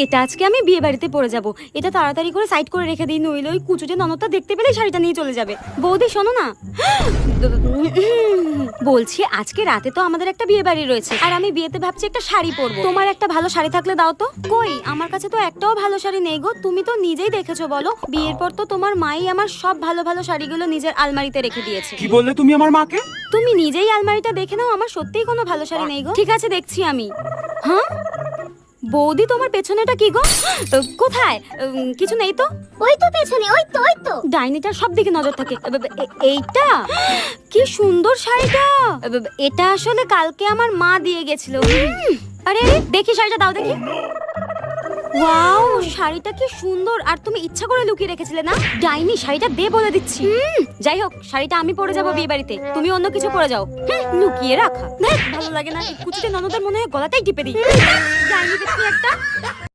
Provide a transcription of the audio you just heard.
এটা আজকে আমি বিয়ে বাড়িতে পরে যাব। এটা তাড়াতাড়ি করে সাইড করে রেখে দিই, নইলে ওই কুচুটে ননদটা দেখতে পেলে শাড়িটা নিয়ে চলে যাবে। বৌদি শোনো না, বলছি আজকে রাতে তো আমাদের একটা বিয়ে বাড়ি রয়েছে, আর আমি বিয়েতে ভাবছি একটা শাড়ি পরবো। তোমার একটা ভালো শাড়ি থাকলে দাও তো। কই, আমার কাছে তো একটাও ভালো শাড়ি নেই গো। তুমি তো নিজেই দেখেছো, বলো। বিয়ের পর তো তোমার মাই আমার সব ভালো ভালো শাড়িগুলো নিজের আলমারিতে রেখে দিয়েছে। কি বললে তুমি আমার মাকে? তুমি নিজেই আলমারিটা দেখে নাও, আমার সত্যিই কোনো ভালো শাড়ি নেই গো। ঠিক আছে, দেখছি আমি। হ্যাঁ বৌদি, তোমার পেছনেটা কি গো? কোথায়? কিছু নেই তো। ওই তো পেছনে, ওই তো ডাইনিটার সব দিকে নজর থাকে। এইটা কি সুন্দর শাড়িটা। এটা আসলে কালকে আমার মা দিয়ে গেছিল। আরে আরে, দেখি শাড়িটা দাও দেখি। ওয়াও, শাড়িটা কি সুন্দর। আর তুমি ইচ্ছা করে লুকিয়ে রেখেছিলে না? ডাইনি, শাড়িটা দে বলে দিচ্ছি। যাই হোক, শাড়িটা আমি পরে যাবো বিয়ে বাড়িতে, তুমি অন্য কিছু পরে যাও। লুকিয়ে রাখা ভালো লাগে না। কুচিতে ননদের মনে হয় গলাটাই টিপে দিই। ডাইনি দেখি একটা।